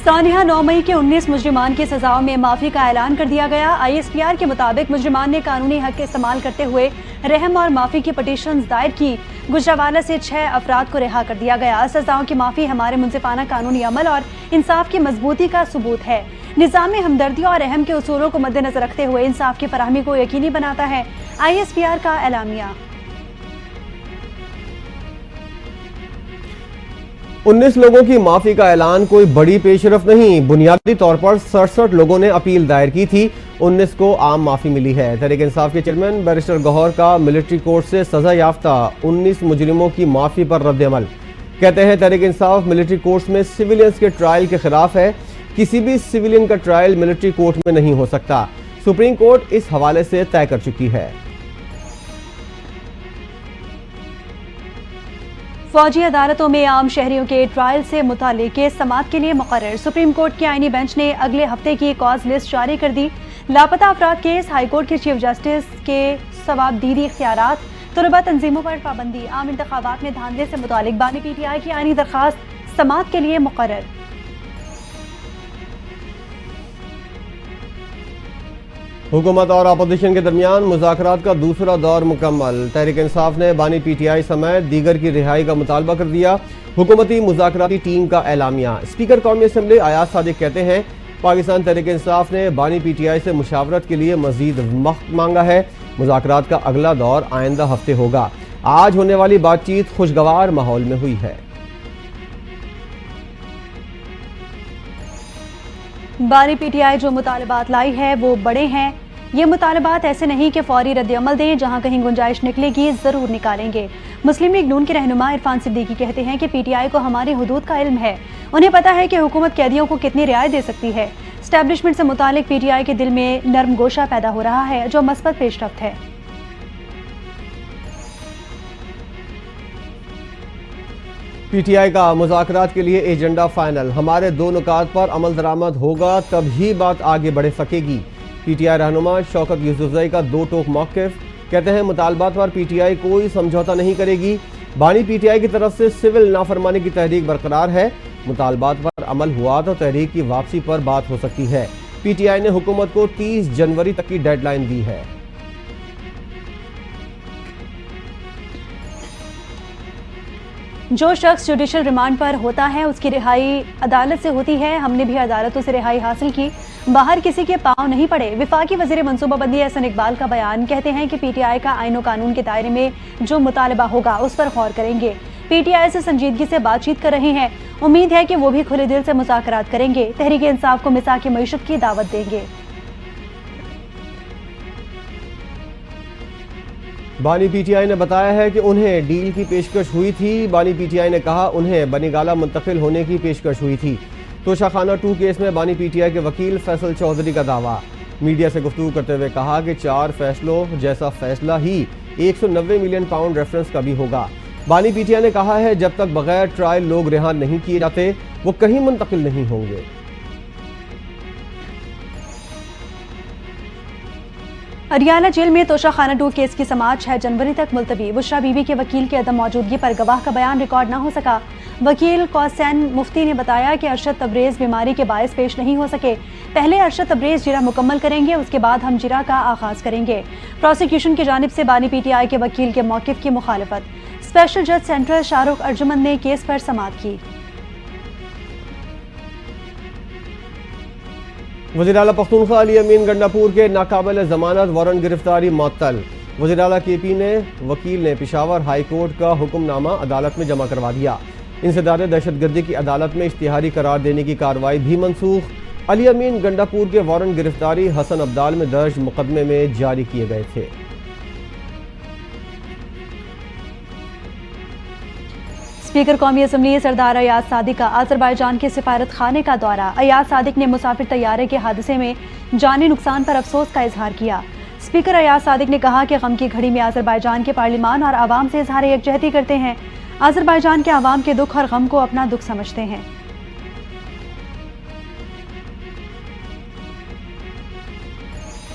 सानिया 9 मई के 19 मुजरिमान की सजाओं में माफी का ऐलान कर दिया गया। ISPR के मुताबिक मुजरिमान ने कानूनी हक इस्तेमाल करते हुए रहम और माफी की पटिशन दायर की। गुजरावाला से 6 अफराद को रिहा कर दिया गया। सजाओं की माफी हमारे मुंसिफाना कानूनी अमल और इंसाफ की मजबूती का सबूत है। निज़ाम में हमदर्दी और रहम के उसूलों को मद्देनजर रखते हुए इंसाफ की फराहमी को यकीनी बनाता है। ISPR का एलामिया। 19 लोगों की माफी का ऐलान कोई बड़ी पेशरफ नहीं। बुनियादी तौर पर 67 लोगों ने अपील दायर की थी। 19 को आम माफी मिली है। तहरीक इंसाफ के चेयरमैन बैरिस्टर गौहर का मिलिट्री कोर्ट से सजा याफ्ता 19 मुजरिमों की माफी पर रद्द-ए-अमल। कहते हैं तहरीक इंसाफ मिलिट्री कोर्ट्स में सिविलियंस के ट्रायल के खिलाफ है। किसी भी सिविलियन का ट्रायल मिलिट्री कोर्ट में नहीं हो सकता। सुप्रीम कोर्ट इस हवाले से तय कर चुकी है। फौजी अदालतों में आम शहरियों के ट्रायल से मुतालिक केस समाअत के लिए मुकर्रर। सुप्रीम कोर्ट के आईनी बेंच ने अगले हफ्ते की कॉज लिस्ट जारी कर दी। लापता अफराद केस, हाईकोर्ट के चीफ जस्टिस के सवाबदीदी इख्तियारात, तलबा तंजीमों पर पाबंदी, आम इंतखाबात में धांधले से मुतालिक बानी PTI की आईनी दरखास्त समाअत के लिए मुकर्रर। हुकूमत और अपोजिशन के दरमियान मुज़ाकरात का दूसरा दौर मुकम्मल। तहरीक इंसाफ ने बानी PTI समेत दीगर की रिहाई का मुतालबा कर दिया। हुकूमती मुज़ाकराती टीम का एलामिया। स्पीकर कौमी असम्बली अयाज सादिक कहते हैं पाकिस्तान तहरीक इंसाफ ने बानी PTI से मुशावरत के लिए मजीद वक्त मांगा है। मुज़ाकरात का अगला दौर आइंदा हफ्ते होगा। आज होने वाली बातचीत खुशगवार माहौल में हुई है। बानी PTI जो मुतालबात लाई है वो बड़े हैं। ये मुतालबात ऐसे नहीं कि फौरी रद्द-ए-अमल दें, जहां कहीं गुंजाइश निकलेगी ज़रूर निकालेंगे। मुस्लिम लीग नून के रहनुमा इरफान सिद्दीकी कहते हैं कि PTI को हमारी हुदूद का इल्म है। उन्हें पता है कि हुकूमत कैदियों को कितनी रियायत दे सकती है। एस्टैब्लिशमेंट से मुतालिक PTI के दिल में नर्म गोशा पैदा हो रहा है, जो मस्बत पेशरफ्त है। PTI का मुज़ाकरात के लिए एजेंडा फाइनल। हमारे दो नुकात पर अमल दरामद होगा तब ही बात आगे बढ़ सकेगी। PTI रहनुमा शौकत यूसुफजई का दो टोक मौक़िफ़। कहते हैं मुतालबात पर PTI कोई समझौता नहीं करेगी। बानी PTI की तरफ से सिविल नाफरमानी की तहरीक बरकरार है। मुतालबात पर अमल हुआ तो तहरीक की वापसी पर बात हो सकती है। PTI ने हुकूमत को 30 जनवरी तक की डेडलाइन दी है। जो शख्स जुडिशल रिमांड पर होता है उसकी रिहाई अदालत से होती है। हमने भी अदालतों से रिहाई हासिल की, बाहर किसी के पांव नहीं पड़े। विफाकी वज़ीर मनसूबाबंदी एहसन इकबाल का बयान। कहते हैं कि PTI का आईन व कानून के दायरे में जो मुतालबा होगा उस पर गौर करेंगे। PTI से संजीदगी से बातचीत कर रहे हैं। उम्मीद है कि वो भी खुले दिल से मुज़ाकरात करेंगे। तहरीक इंसाफ को मिसाक की मईशत की दावत देंगे। बानी PTI ने बताया है कि उन्हें डील की पेशकश हुई थी। बानी PTI ने कहा उन्हें बनीगाला मुंतकिल होने की पेशकश हुई थी। तोशाखाना 2 केस में बानी PTI के वकील फैसल चौधरी का दावा। मीडिया से गुफ्तगू करते हुए कहा कि 4 फैसलों जैसा फैसला ही 190 मिलियन पाउंड रेफरेंस का भी होगा। बानी PTI ने कहा है जब तक बगैर ट्रायल लोग रिहा नहीं किए जाते वो कहीं मुंतकिल नहीं होंगे। अरियाला जेल में तोशाखाना 2 केस की समाअत 6 जनवरी तक मुलतवी। बुशरा बीबी के वकील की अदम मौजूदगी पर गवाह का बयान रिकॉर्ड न हो सका। वकील कौसैन मुफ्ती ने बताया कि अरशद तबरेज बीमारी के बायस पेश नहीं हो सके। पहले अरशद तबरेज जिरा मुकम्मल करेंगे, उसके बाद हम जिरा का आगाज करेंगे। प्रोसिक्यूशन की जानिब से बानी PTI के वकील के मौकिफ की मुखालफत। स्पेशल जज सेंट्रल शाहरुख अर्जुमन ने केस पर समाअत की। वज़ीर आला पख्तूनख्वा अली अमीन गंडापुर के नाकाबिल ज़मानत वारंट गिरफ्तारी मुअत्तल। वज़ीर आला KP ने वकील ने पेशावर हाई कोर्ट का हुक्मनामा अदालत में जमा करवा दिया। इंसदाद दहशतगर्दी की अदालत में इश्तिहारी करार देने की कार्रवाई भी मनसूख। अली अमीन गंडापुर के वारंट गिरफ्तारी हसन अब्दाल में दर्ज मुकदमे में जारी किए गए थे। स्पीकर कौमी असम्बली सरदार अयाज सादिक का अज़रबैजान के सिफारत खाने का दौरा। अयाज सादिक ने मुसाफिर तैयारे के हादसे में जानी नुकसान पर अफसोस का इजहार किया। स्पीकर अयाज सादिक ने कहा कि गम की घड़ी में अज़रबैजान के पार्लिमान और आवाम से इजहार यकजहती करते हैं। अज़रबैजान के आवाम के दुख और गम को अपना दुख समझते हैं।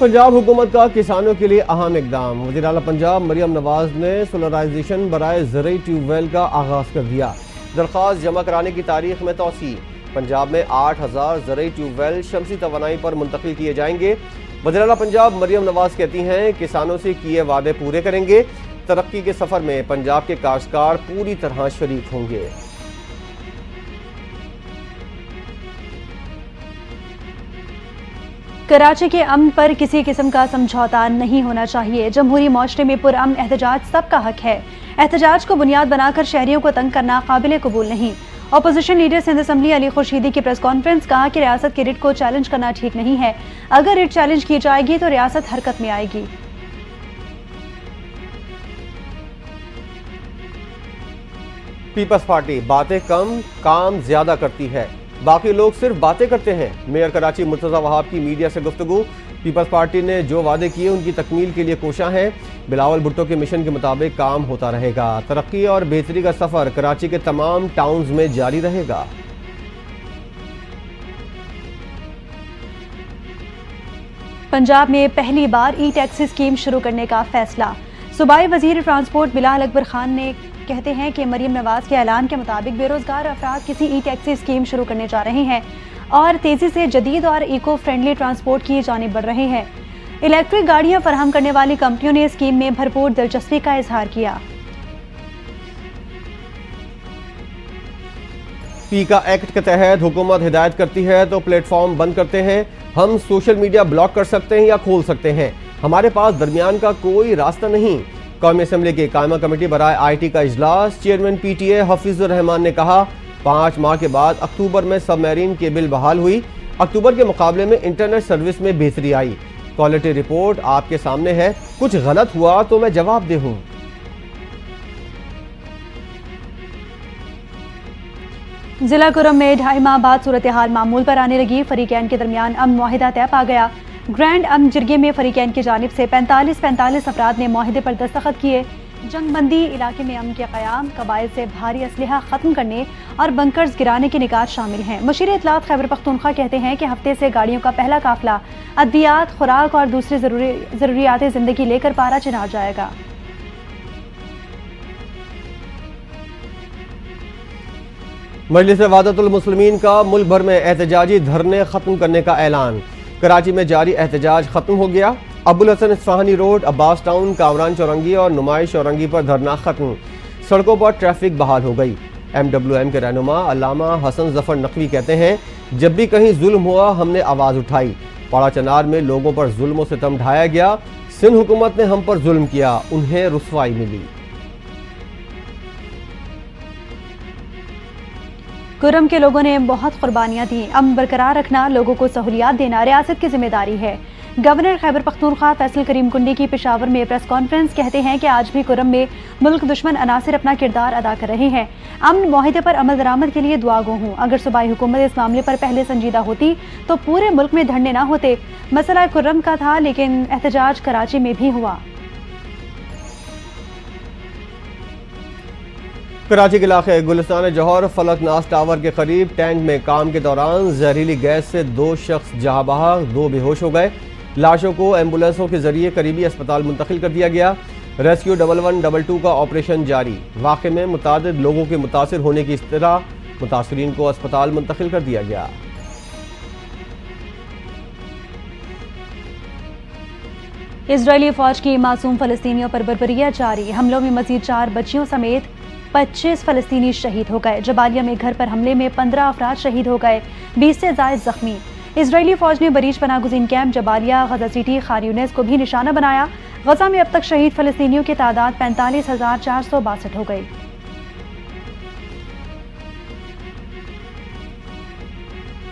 पंजाब हुकूमत का किसानों के लिए अहम इकदाम। वज़ीर आला पंजाब मरियम नवाज ने सोलराइजेशन बराए ज़रई ट्यूबवेल का आगाज कर दिया। दरख्वास्त जमा कराने की तारीख में तौसी। पंजाब में 8,000 ज़रई ट्यूबवेल शमसी तवानाई पर मुंतकिल किए जाएंगे। वज़ीर आला पंजाब मरियम नवाज कहती हैं किसानों से किए वादे पूरे करेंगे। तरक्की के सफर में पंजाब के काश्तकार पूरी तरह शरीक होंगे। कराची के अमन पर किसी किस्म का समझौता नहीं होना चाहिए। जमहूरी माशरे में पुरअमन एहतजाज सबका हक है। एहतजाज को बुनियाद बनाकर शहरियों को तंग करना काबिल कबूल नहीं। Opposition leader Sindh assembly Ali Khurshidi की प्रेस कॉन्फ्रेंस, कहा कि रियासत के रिट को चैलेंज करना ठीक नहीं है। अगर रिट चैलेंज की जाएगी तो रियासत हरकत में आएगी। पीपल्स पार्टी बातें कम काम ज्यादा करती है, बाकी लोग सिर्फ बातें करते हैं। मेयर कराची मुर्तज़ा वहाब की मीडिया से गुफ्तगू। पीपल्स पार्टी ने जो वादे किए उनकी तकमील के लिए कोशां है। बिलावल भुट्टो के मिशन के मुताबिक काम होता रहेगा। तरक्की और बेहतरी का सफर कराची के तमाम टाउन्स में जारी रहेगा। पंजाब में पहली बार ई टैक्सी स्कीम शुरू करने का फैसला। सूबाई वजीर ट्रांसपोर्ट बिलाल अकबर खान ने कहते हैं कि मरियम नवाज के ऐलान के मुताबिक बेरोजगार अफराद किसी ई टैक्सी स्कीम शुरू करने जा रहे हैं और तेजी से जदीद और इको फ्रेंडली ट्रांसपोर्ट की जानिब बढ़ रहे हैं। इलेक्ट्रिक गाड़ियां फराहम करने वाली कंपनियों ने स्कीम में भरपूर दिलचस्पी का इजहार किया। पीका एक्ट के तहत हुकूमत हिदायत करती है तो प्लेटफॉर्म बंद करते हैं। हम सोशल मीडिया ब्लॉक कर सकते हैं या खोल सकते हैं, हमारे पास दरमियान का कोई रास्ता नहीं। कौमी असम्बली की कायमा कमेटी बराए IT का इजलास। चेयरमैन PTA हफीजुर रहमान ने कहा 5 माह के बाद अक्टूबर में सबमरीन केबल बहाल हुई। अक्टूबर के मुकाबले में इंटरनेट सर्विस में बेहतरी आई। क्वालिटी रिपोर्ट आपके सामने है, कुछ गलत हुआ तो मैं जवाबदेह हूं। जिला कुरम में 2.5 माह बाद सूरत हाल मामूल पर आने लगी। फरीकैन के दरमियान अमन मुआहिदा तय पा गया। ग्रैंड अमन जिरगे में फरीकैन की जानिब से 45 अफराद ने मुआहिदे पर दस्तखत किए। जंगबंदी, इलाके में अमन के क़याम, कबाइल से भारी असलहा ख़त्म करने और बंकर्स गिराने के निकात शामिल हैं। मुशीर इत्तलात खैबर पख्तूनख्वा कहते हैं कि हफ्ते से गाड़ियों का पहला काफिला अद्वियात, खुराक और दूसरी ज़रूरियात ज़िंदगी लेकर पारा चिनार जाएगा। मजलिस वहदतुल मुस्लिमीन का मुल्क भर में एहतजाजी धरने खत्म करने का ऐलान। कराची में जारी एहतजाज खत्म हो गया। अबुल हसन इस्फहानी रोड, अब्बास टाउन, कामरान चौरंगी और नुमाइश चौरंगी पर धरना खत्म। सड़कों पर ट्रैफिक बहाल हो गई। MWM के रहनुमा अल्लामा हसन जफर नकवी कहते हैं जब भी कहीं जुल्म हुआ हमने आवाज़ उठाई। पाड़ा चनार में लोगों पर जुल्म सितम ढाया गया। सिंध हुकूमत ने हम पर जुल्म किया, उन्हें रुसवाई मिली। कुरम के लोगों ने बहुत कुर्बानियां दी। अमन बरकरार रखना, लोगों को सहूलियात देना रियासत की जिम्मेदारी है। गवर्नर खैबर पख्तूनख्वा फैसल करीम कुंडी की पेशावर में प्रेस कॉन्फ्रेंस, कहते हैं कि आज भी कुरम में मुल्क दुश्मन अनासिर अपना किरदार अदा कर रहे हैं। अमन मुआहिदे पर अमल दरामद के लिए दुआ गो हूँ। अगर सूबाई हुकूमत इस मामले पर पहले संजीदा होती तो पूरे मुल्क में धरने ना होते। मसला कुरम का था लेकिन एहतजाज कराची में भी हुआ। कराची के इलाके गुलिस्तान जौहर फलक नाज टावर के करीब टैंक में काम के दौरान जहरीली गैस से 2 शख्स जहां बहाक, 2 बेहोश हो गए। लाशों को एम्बुलेंसों के जरिए करीबी अस्पताल मुंतकिल कर दिया गया। रेस्क्यू 1122 का ऑपरेशन जारी। वाक़े में मुतादिद लोगों के मुतासिर होने की इत्तला, मुतासिरीन को अस्पताल मुंतकिल कर दिया गया। इजरायली फौज की मासूम फलस्तीनियों पर बर्बरियत जारी। हमलों में मजीद 4 बच्चियों समेत 25 फलस्तीनी शहीद हो गए। जबालिया में घर पर हमले में 15 अफराद शहीद हो गए, 20 से ज्यादा जख्मी। इजरायली फौज ने बरीज पनागुज़ीन कैंप जबालिया, गजा सिटी, खान यूनिस को भी निशाना बनाया। गजा में अब तक शहीद फलस्तीनियों की तादाद 45,462 हो गई।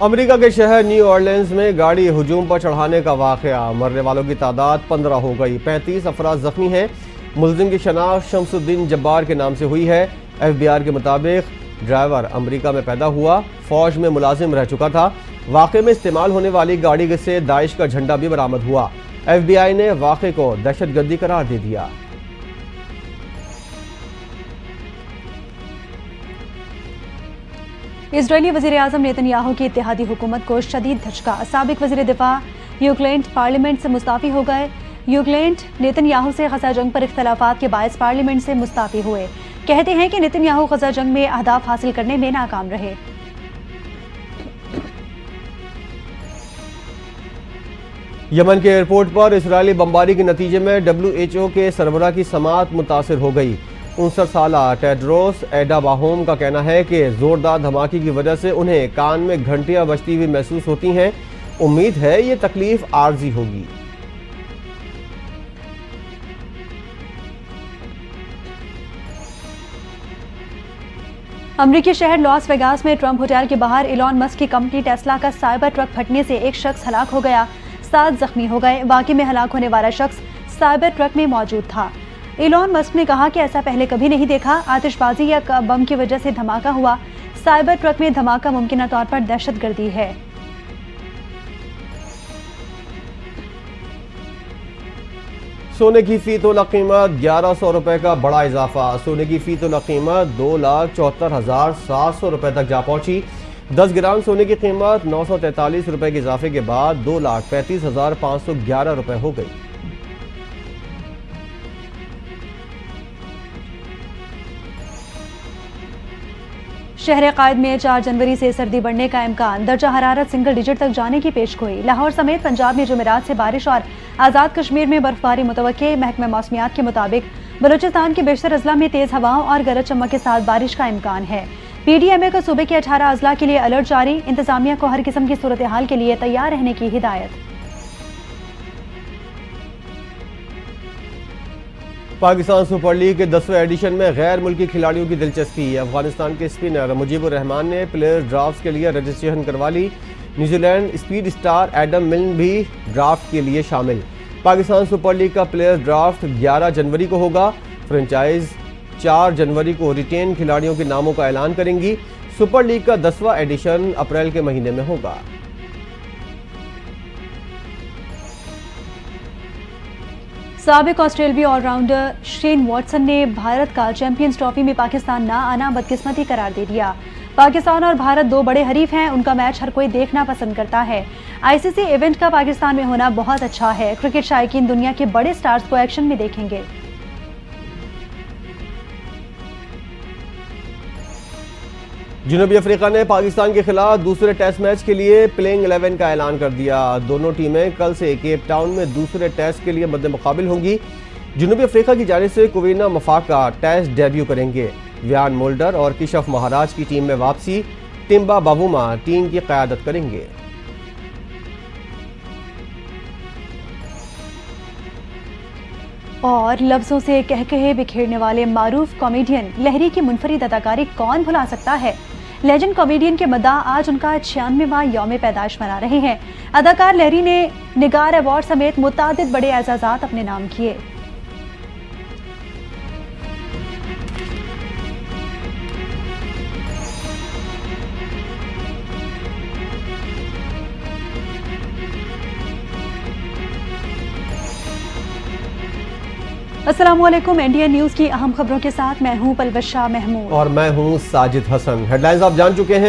अमेरिका के शहर न्यू ऑरलियंस में गाड़ी हुजूम पर चढ़ाने का वाक़या। मरने वालों की तादाद 15 हो गई, 35 अफराद जख्मी हैं। मुलजिम की शनाख्त शमसुद्दीन जब्बार के नाम से हुई है। FBI के मुताबिक ड्राइवर अमेरिका में पैदा हुआ, फौज में मुलाजिम रह चुका था। वाक़े में इस्तेमाल होने वाली गाड़ी से दाइश का झंडा भी बरामद हुआ। FBI ने वाक़े को दहशतगर्दी करार दे दिया। इजरायली वज़ीर आज़म नेतन्याहू की इत्तेहादी हुकूमत को शदीद धचका। साबिक वज़ीर दिफा यूक्लेंट पार्लियामेंट से मुस्ताफ़ी हो गए। यूक्लेंट नेतन्याहू से गजा जंग पर इख्तलाफात के बायस पार्लियामेंट से मुस्ताफ़ी हुए। कहते हैं कि नेतन्याहू गजा जंग में अहदाफ हासिल करने में नाकाम रहे। यमन के एयरपोर्ट पर इसराइली बमबारी के नतीजे में WHO के सरबराह की समाअत मुतासिर हो गई। 59 साला टेड्रोस एडाबाहोम का कहना है कि जोरदार धमाके की वजह से उन्हें कान में घंटियां बजती हुई महसूस होती हैं। उम्मीद है ये तकलीफ आर्जी होगी। अमरीकी शहर लॉस वेगास में ट्रंप होटल के बाहर इलॉन मस्क की कंपनी टेस्ला का साइबर ट्रक फटने से एक शख्स हलाक हो गया, 7 जख्मी हो गए। वाकई में हलाक होने वाला शख्स साइबर ट्रक में मौजूद था। इलॉन मस्क ने कहा कि ऐसा पहले कभी नहीं देखा। आतिशबाजी या बम की वजह से धमाका हुआ। साइबर ट्रक में धमाका मुमकिन तौर पर दहशतगर्दी है। सोने की फी तोला कीमत 1100 रुपए का बड़ा इजाफा। सोने की फी तोला कीमत 2,74,700 रुपए तक जा पहुंची। 10 ग्राम सोने की कीमत 943 रुपए के इजाफे के बाद 2,35,511 रुपए हो गई। शहर कायद में 4 जनवरी से सर्दी बढ़ने का इम्कान। दर्जा हरारत सिंगल डिजिट तक जाने की पेशगोई। लाहौर समेत पंजाब में जुमेरात से बारिश और आज़ाद कश्मीर में बर्फबारी मुतवक्के। महकमा मौसमियात के मुताबिक बलूचिस्तान के बेशतर अजला में तेज हवाओं और गरज चमक के साथ बारिश का इम्कान है। PDMA को सूबे के 18 अजला के लिए अलर्ट जारी। इंतजामिया को हर किस्म की सूरत हाल के लिए तैयार रहने की हिदायत। पाकिस्तान सुपर लीग के 10वें एडिशन में गैर मुल्की खिलाड़ियों की दिलचस्पी। अफगानिस्तान के स्पिनर मुजीबुर रहमान ने प्लेयर्स ड्राफ्ट के लिए रजिस्ट्रेशन करवा ली। न्यूजीलैंड स्पीड स्टार एडम मिल्न भी ड्राफ्ट के लिए शामिल। पाकिस्तान सुपर लीग का प्लेयर्स ड्राफ्ट 11 जनवरी को होगा। फ्रेंचाइज 4 जनवरी को रिटेन खिलाड़ियों के नामों का ऐलान करेंगी। सुपर लीग का 10वां एडिशन अप्रैल के महीने में होगा। साबिक ऑस्ट्रेलियाई ऑलराउंडर शेन वॉटसन ने भारत का चैंपियंस ट्रॉफी में पाकिस्तान ना आना बदकिस्मती करार दे दिया। पाकिस्तान और भारत 2 बड़े हरीफ हैं। उनका मैच हर कोई देखना पसंद करता है। ICC इवेंट का पाकिस्तान में होना बहुत अच्छा है। क्रिकेट शायकीन दुनिया के बड़े स्टार्स को एक्शन में देखेंगे। जनूबी अफ्रीका ने पाकिस्तान के खिलाफ दूसरे टेस्ट मैच के लिए प्लेइंग 11 का ऐलान कर दिया। दोनों टीमें कल से केप टाउन में दूसरे टेस्ट के लिए मद्दे मुकाबिल होंगी। जनूबी अफ्रीका की जानिब से कुवीना मफाका टेस्ट डेब्यू करेंगे। व्यान मोल्डर और किशफ महाराज की टीम में वापसी। टिम्बा बावुमा टीम की क़यादत करेंगे। और लफ्जों से कहकहे बिखेरने वाले मारूफ कॉमेडियन लहरी की मुनफरिद अदाकारी कौन भुला सकता है। लेजेंड कॉमेडियन के मद्दा आज उनका 96वां यौम पैदाइश मना रहे हैं। अदाकार लहरी ने निगार अवार्ड समेत मुतादिद बड़े एजाज़ात अपने नाम किए। अस्सलामुअलैकुम। NDN न्यूज़ की अहम खबरों के साथ मैं हूं पलवश शाह महमूद और मैं हूं साजिद हसन। हेडलाइंस आप जान चुके हैं।